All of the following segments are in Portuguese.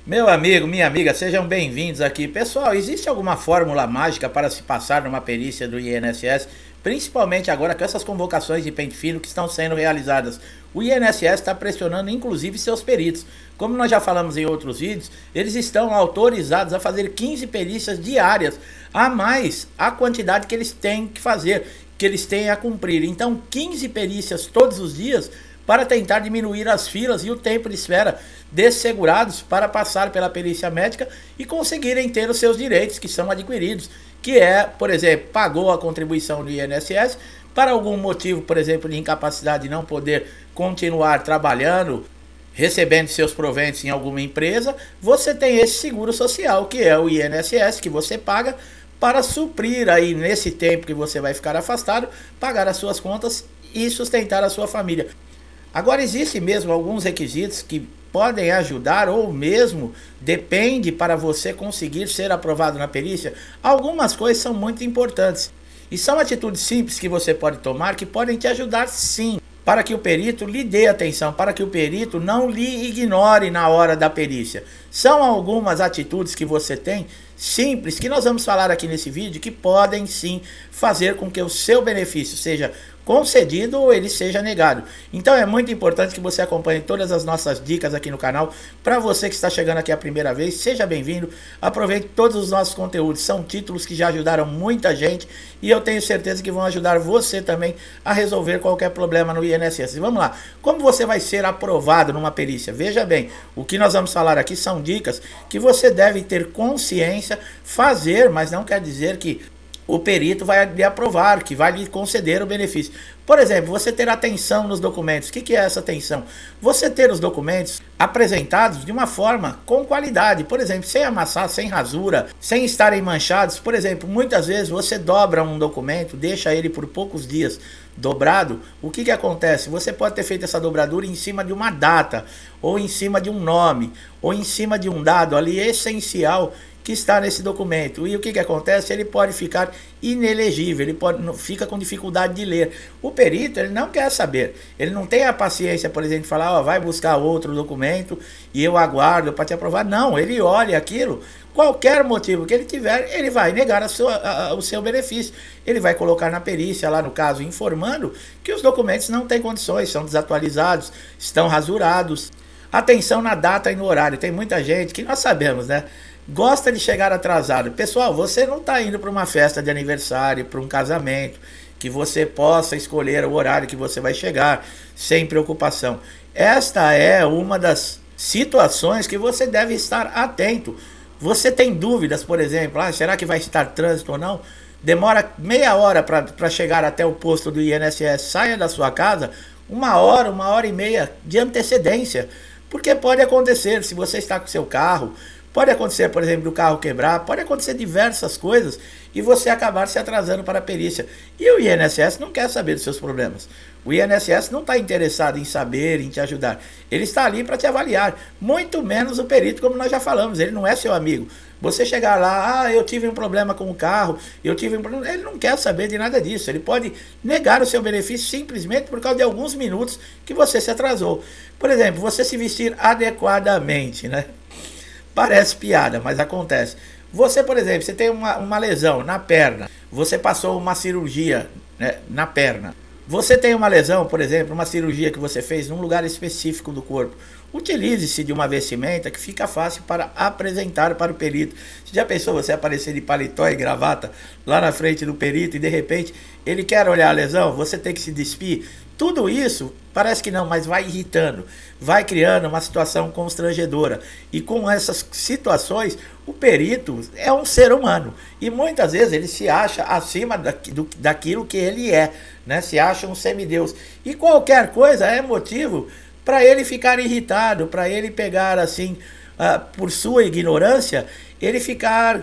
Meu amigo, minha amiga, sejam bem-vindos aqui. Pessoal, existe alguma fórmula mágica para se passar numa perícia do INSS? Principalmente agora com essas convocações de pente fino que estão sendo realizadas. O INSS está pressionando inclusive seus peritos. Como nós já falamos em outros vídeos, eles estão autorizados a fazer 15 perícias diárias, a mais a quantidade que eles têm que fazer, que eles têm a cumprir. Então 15 perícias todos os dias para tentar diminuir as filas e o tempo de espera desses segurados para passar pela perícia médica e conseguirem ter os seus direitos que são adquiridos, que é, por exemplo, pagou a contribuição do INSS, para algum motivo, por exemplo, de incapacidade de não poder continuar trabalhando, recebendo seus proventos em alguma empresa, você tem esse seguro social, que é o INSS, que você paga para suprir aí nesse tempo que você vai ficar afastado, pagar as suas contas e sustentar a sua família. Agora, existem mesmo alguns requisitos que podem ajudar ou mesmo depende para você conseguir ser aprovado na perícia. Algumas coisas são muito importantes e são atitudes simples que você pode tomar que podem te ajudar sim, para que o perito lhe dê atenção, para que o perito não lhe ignore na hora da perícia. São algumas atitudes que você tem simples que nós vamos falar aqui nesse vídeo que podem sim fazer com que o seu benefício seja concedido ou ele seja negado. Então é muito importante que você acompanhe todas as nossas dicas aqui no canal. Para você que está chegando aqui a primeira vez, seja bem-vindo. Aproveite todos os nossos conteúdos. São títulos que já ajudaram muita gente e eu tenho certeza que vão ajudar você também a resolver qualquer problema no INSS. E vamos lá. Como você vai ser aprovado numa perícia? Veja bem, o que nós vamos falar aqui são dicas que você deve ter consciência, fazer, mas não quer dizer que o perito vai lhe aprovar, que vai lhe conceder o benefício. Por exemplo, você ter atenção nos documentos. O que é essa atenção? Você ter os documentos apresentados de uma forma com qualidade. Por exemplo, sem amassar, sem rasura, sem estarem manchados. Por exemplo, muitas vezes você dobra um documento, deixa ele por poucos dias dobrado. O que acontece? Você pode ter feito essa dobradura em cima de uma data, ou em cima de um nome, ou em cima de um dado ali essencial que está nesse documento. E o que acontece? Ele pode ficar inelegível, ele fica com dificuldade de ler. O perito, ele não quer saber, ele não tem a paciência, por exemplo, de falar, ó, vai buscar outro documento e eu aguardo para te aprovar. Não, ele olha aquilo, qualquer motivo que ele tiver, ele vai negar o seu benefício. Ele vai colocar na perícia, lá no caso, informando que os documentos não têm condições, são desatualizados, estão rasurados. Atenção na data e no horário. Tem muita gente que nós sabemos, né? Gosta de chegar atrasado. Pessoal, você não está indo para uma festa de aniversário, para um casamento, que você possa escolher o horário que você vai chegar, sem preocupação. Esta é uma das situações que você deve estar atento. Você tem dúvidas, por exemplo, será que vai estar trânsito ou não? Demora meia hora para chegar até o posto do INSS, saia da sua casa uma hora e meia de antecedência. Porque pode acontecer, se você está com seu carro, pode acontecer, por exemplo, do carro quebrar, pode acontecer diversas coisas e você acabar se atrasando para a perícia. E o INSS não quer saber dos seus problemas. O INSS não está interessado em saber, em te ajudar. Ele está ali para te avaliar, muito menos o perito, como nós já falamos, ele não é seu amigo. Você chegar lá, eu tive um problema com o carro, eu tive um problema, ele não quer saber de nada disso. Ele pode negar o seu benefício simplesmente por causa de alguns minutos que você se atrasou. Por exemplo, você se vestir adequadamente, né? Parece piada, mas acontece. Você, por exemplo, você tem uma lesão na perna, você passou uma cirurgia, né, na perna. Você tem uma lesão, por exemplo, uma cirurgia que você fez num lugar específico do corpo. Utilize-se de uma vestimenta que fica fácil para apresentar para o perito. Você já pensou você aparecer de paletó e gravata lá na frente do perito e de repente ele quer olhar a lesão, você tem que se despir? Tudo isso, parece que não, mas vai irritando, vai criando uma situação constrangedora. E com essas situações, o perito é um ser humano. E muitas vezes ele se acha acima daquilo que ele é, né? Se acha um semideus. E qualquer coisa é motivo para ele ficar irritado, para ele pegar assim, por sua ignorância, ele ficar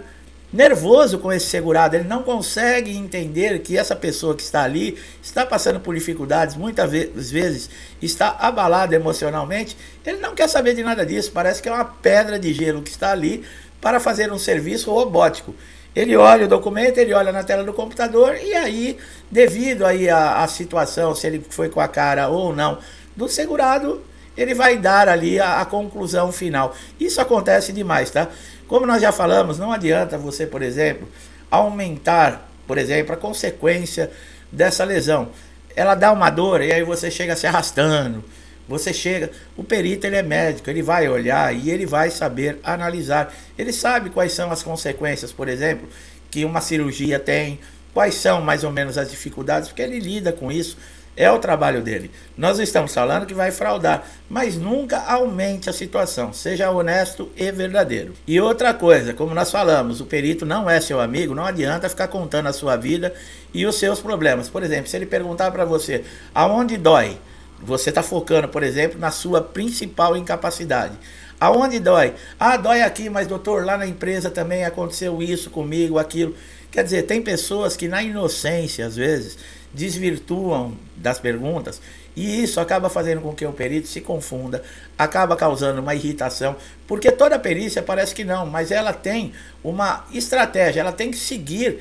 nervoso com esse segurado. Ele não consegue entender que essa pessoa que está ali está passando por dificuldades, muitas vezes está abalado emocionalmente. Ele não quer saber de nada disso, parece que é uma pedra de gelo que está ali para fazer um serviço robótico. Ele olha o documento, ele olha na tela do computador e aí, devido aí à situação, se ele foi com a cara ou não do segurado, ele vai dar ali a conclusão final. Isso acontece demais, tá? Como nós já falamos, não adianta você, por exemplo, aumentar, por exemplo, a consequência dessa lesão. Ela dá uma dor e aí você chega se arrastando. Você chega, o perito ele é médico, ele vai olhar e ele vai saber analisar. Ele sabe quais são as consequências, por exemplo, que uma cirurgia tem, quais são mais ou menos as dificuldades, porque ele lida com isso, é o trabalho dele. Nós estamos falando que vai fraudar, mas nunca aumente a situação, seja honesto e verdadeiro. E outra coisa, como nós falamos, o perito não é seu amigo, não adianta ficar contando a sua vida e os seus problemas. Por exemplo, se ele perguntar para você, aonde dói? Você está focando, por exemplo, na sua principal incapacidade. Aonde dói? Ah, dói aqui, mas doutor, lá na empresa também aconteceu isso comigo, aquilo. Quer dizer, tem pessoas que na inocência, às vezes, desvirtuam das perguntas e isso acaba fazendo com que o perito se confunda, acaba causando uma irritação, porque toda perícia parece que não, mas ela tem uma estratégia, ela tem que seguir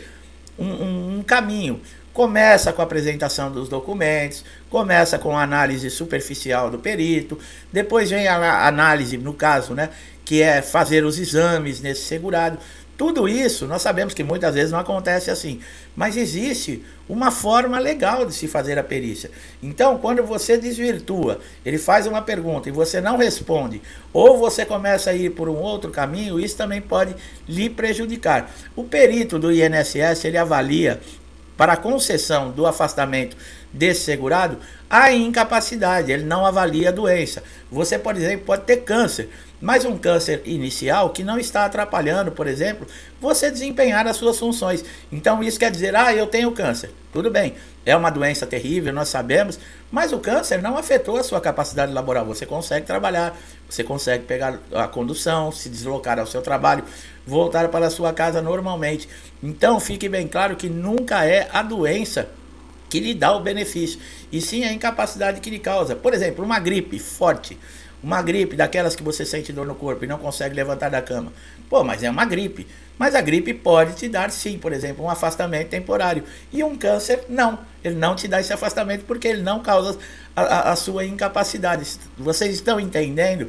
um caminho. Começa com a apresentação dos documentos, começa com a análise superficial do perito, depois vem a análise, no caso, né, que é fazer os exames nesse segurado. Tudo isso, nós sabemos que muitas vezes não acontece assim, mas existe uma forma legal de se fazer a perícia. Então, quando você desvirtua, ele faz uma pergunta e você não responde, ou você começa a ir por um outro caminho, isso também pode lhe prejudicar. O perito do INSS, ele avalia para a concessão do afastamento desse segurado a incapacidade, ele não avalia a doença. Você, por exemplo, pode ter câncer, mas um câncer inicial que não está atrapalhando, por exemplo, você desempenhar as suas funções. Então isso quer dizer, eu tenho câncer. Tudo bem, é uma doença terrível, nós sabemos, mas o câncer não afetou a sua capacidade laboral. Você consegue trabalhar, você consegue pegar a condução, se deslocar ao seu trabalho, voltar para a sua casa normalmente. Então fique bem claro que nunca é a doença que lhe dá o benefício, e sim a incapacidade que lhe causa. Por exemplo, uma gripe forte, uma gripe daquelas que você sente dor no corpo e não consegue levantar da cama. Pô, mas é uma gripe. Mas a gripe pode te dar, sim, por exemplo, um afastamento temporário. E um câncer, não. Ele não te dá esse afastamento porque ele não causa a sua incapacidade. Vocês estão entendendo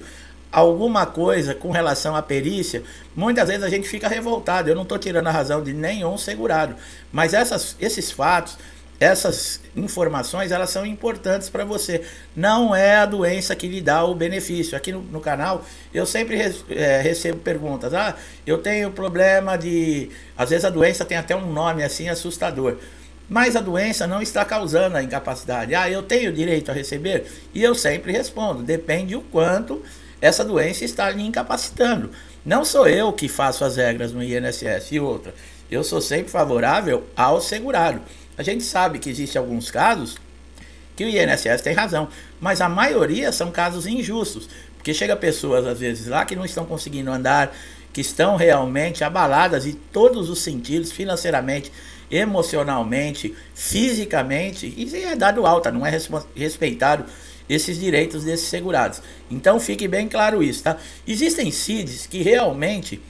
alguma coisa com relação à perícia? Muitas vezes a gente fica revoltado. Eu não estou tirando a razão de nenhum segurado. Mas esses fatos, essas informações, elas são importantes para você. Não é a doença que lhe dá o benefício. Aqui no canal eu sempre recebo perguntas. Eu tenho problema de... Às vezes a doença tem até um nome assim assustador, mas a doença não está causando a incapacidade. Eu tenho direito a receber? E eu sempre respondo, depende o quanto essa doença está lhe incapacitando. Não sou eu que faço as regras no INSS. E outra, eu sou sempre favorável ao segurado. A gente sabe que existem alguns casos que o INSS tem razão, mas a maioria são casos injustos, porque chega pessoas às vezes lá que não estão conseguindo andar, que estão realmente abaladas em todos os sentidos, financeiramente, emocionalmente, fisicamente, e é dado alta, não é respeitado esses direitos desses segurados. Então fique bem claro isso, tá? Existem CIDs que realmente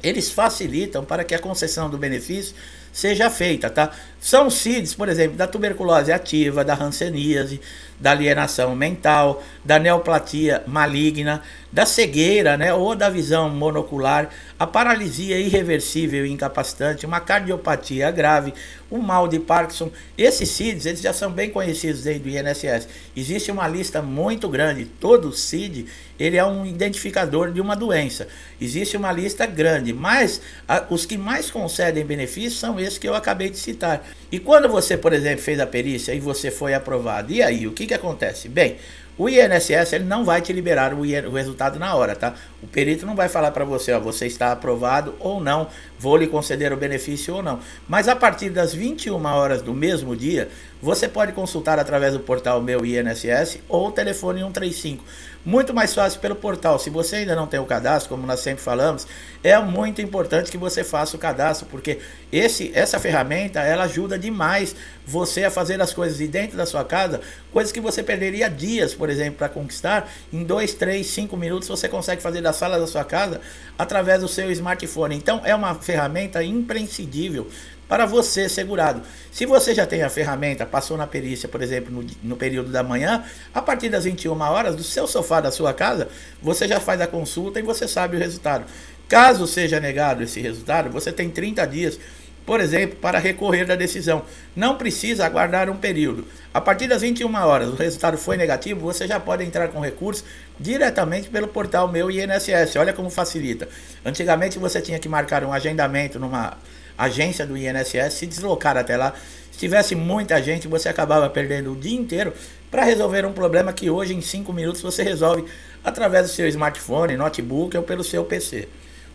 eles facilitam para que a concessão do benefício seja feita, tá? São CIDs, por exemplo, da tuberculose ativa, da hanseníase, da alienação mental, da neoplasia maligna, da cegueira, né, ou da visão monocular, a paralisia irreversível e incapacitante, uma cardiopatia grave, o mal de Parkinson. Esses CIDs, eles já são bem conhecidos dentro do INSS. Existe uma lista muito grande. Todo CID, ele é um identificador de uma doença. Existe uma lista grande, mas os que mais concedem benefícios são esses que eu acabei de citar. E quando você, por exemplo, fez a perícia e você foi aprovado, e aí, o que acontece? Bem, o INSS ele não vai te liberar o resultado na hora, tá? O perito não vai falar para você, você está aprovado ou não, vou lhe conceder o benefício ou não. Mas a partir das 21 horas do mesmo dia, você pode consultar através do portal Meu INSS ou o telefone 135. Muito mais fácil pelo portal. Se você ainda não tem o cadastro, como nós sempre falamos, é muito importante que você faça o cadastro, porque essa ferramenta, ela ajuda demais você a fazer as coisas de dentro da sua casa, coisas que você perderia dias, por exemplo, para conquistar. Em 2, 3, 5 minutos você consegue fazer da sala da sua casa através do seu smartphone. Então é uma ferramenta imprescindível para você segurado. Se você já tem a ferramenta, passou na perícia, por exemplo, no período da manhã, a partir das 21 horas, do seu sofá da sua casa, você já faz a consulta e você sabe o resultado. Caso seja negado esse resultado, você tem 30 dias, por exemplo, para recorrer da decisão. Não precisa aguardar um período. A partir das 21 horas, o resultado foi negativo, você já pode entrar com recurso diretamente pelo portal Meu INSS. Olha como facilita. Antigamente você tinha que marcar um agendamento numa agência do INSS, se deslocar até lá. Se tivesse muita gente, você acabava perdendo o dia inteiro para resolver um problema que hoje em 5 minutos você resolve através do seu smartphone, notebook ou pelo seu PC.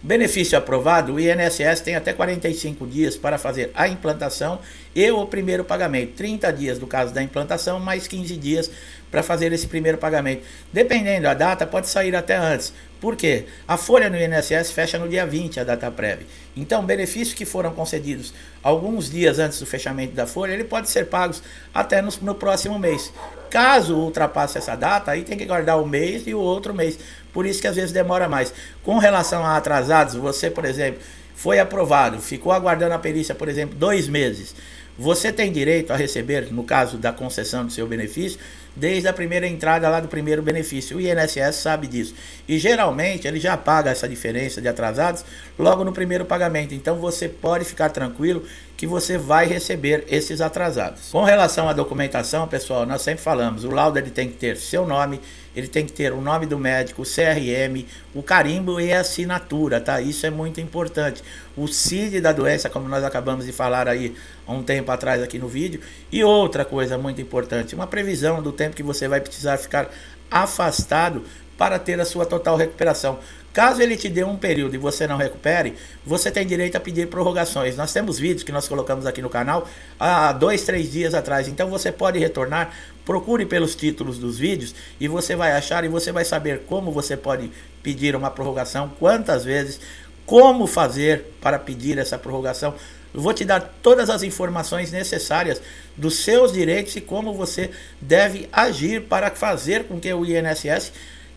Benefício aprovado, o INSS tem até 45 dias para fazer a implantação e o primeiro pagamento. 30 dias no caso da implantação, mais 15 dias para fazer esse primeiro pagamento. Dependendo da data, pode sair até antes. Por quê? A folha no INSS fecha no dia 20, a data prévia. Então, benefícios que foram concedidos alguns dias antes do fechamento da folha, ele pode ser pagos até no próximo mês. Caso ultrapasse essa data, aí tem que guardar o mês e o outro mês. Por isso que às vezes demora mais. Com relação a atrasados, você, por exemplo, foi aprovado, ficou aguardando a perícia, por exemplo, 2 meses. Você tem direito a receber, no caso da concessão do seu benefício, desde a primeira entrada lá do primeiro benefício. O INSS sabe disso. E geralmente ele já paga essa diferença de atrasados logo no primeiro pagamento. Então você pode ficar tranquilo que você vai receber esses atrasados. Com relação à documentação, pessoal, nós sempre falamos, o laudo ele tem que ter seu nome, ele tem que ter o nome do médico, o CRM, o carimbo e a assinatura, tá? Isso é muito importante. O CID da doença, como nós acabamos de falar aí há um tempo atrás aqui no vídeo. E outra coisa muito importante, uma previsão do tempo que você vai precisar ficar afastado para ter a sua total recuperação. Caso ele te dê um período e você não recupere, você tem direito a pedir prorrogações. Nós temos vídeos que nós colocamos aqui no canal há 2, 3 dias atrás. Então você pode retornar, procure pelos títulos dos vídeos e você vai achar e você vai saber como você pode pedir uma prorrogação, quantas vezes, como fazer para pedir essa prorrogação. Eu vou te dar todas as informações necessárias dos seus direitos e como você deve agir para fazer com que o INSS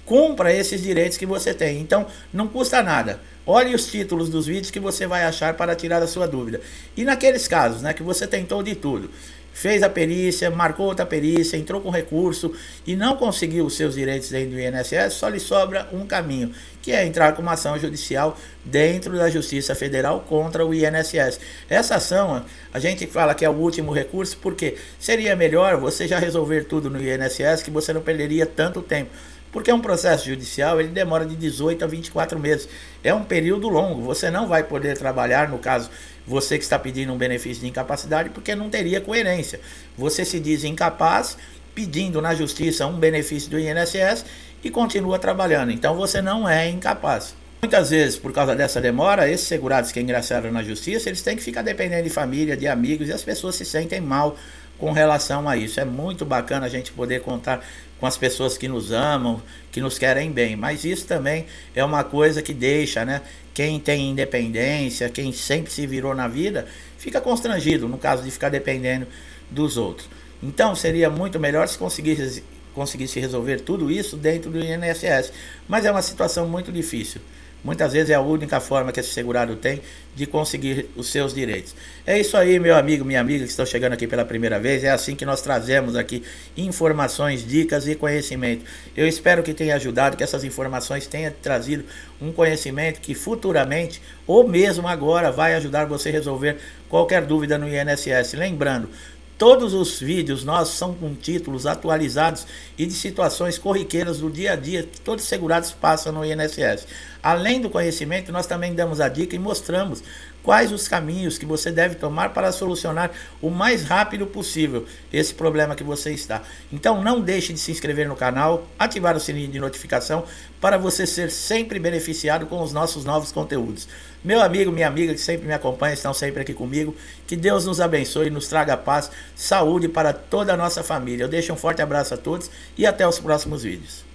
cumpra esses direitos que você tem. Então, não custa nada. Olhe os títulos dos vídeos que você vai achar para tirar a sua dúvida. E naqueles casos, né, que você tentou de tudo, fez a perícia, marcou outra perícia, entrou com recurso e não conseguiu os seus direitos dentro do INSS, só lhe sobra um caminho, que é entrar com uma ação judicial dentro da Justiça Federal contra o INSS. Essa ação, a gente fala que é o último recurso, porque seria melhor você já resolver tudo no INSS, que você não perderia tanto tempo. Porque um processo judicial, ele demora de 18 a 24 meses. É um período longo. Você não vai poder trabalhar, no caso, você que está pedindo um benefício de incapacidade, porque não teria coerência. Você se diz incapaz, pedindo na justiça um benefício do INSS e continua trabalhando. Então você não é incapaz. Muitas vezes, por causa dessa demora, esses segurados que ingressaram na justiça, eles têm que ficar dependendo de família, de amigos, e as pessoas se sentem mal com relação a isso. É muito bacana a gente poder contar com as pessoas que nos amam, que nos querem bem, mas isso também é uma coisa que deixa, né, quem tem independência, quem sempre se virou na vida, fica constrangido no caso de ficar dependendo dos outros. Então seria muito melhor se conseguisse resolver tudo isso dentro do INSS, mas é uma situação muito difícil. Muitas vezes é a única forma que esse segurado tem de conseguir os seus direitos. É isso aí, meu amigo, minha amiga que estão chegando aqui pela primeira vez. É assim que nós trazemos aqui informações, dicas e conhecimento. Eu espero que tenha ajudado, que essas informações tenham trazido um conhecimento que futuramente, ou mesmo agora, vai ajudar você a resolver qualquer dúvida no INSS. Lembrando, todos os vídeos nossos são com títulos atualizados e de situações corriqueiras do dia a dia que todos os segurados passam no INSS. Além do conhecimento, nós também damos a dica e mostramos quais os caminhos que você deve tomar para solucionar o mais rápido possível esse problema que você está. Então não deixe de se inscrever no canal, ativar o sininho de notificação para você ser sempre beneficiado com os nossos novos conteúdos. Meu amigo, minha amiga que sempre me acompanha, estão sempre aqui comigo. Que Deus nos abençoe e nos traga paz, saúde para toda a nossa família. Eu deixo um forte abraço a todos e até os próximos vídeos.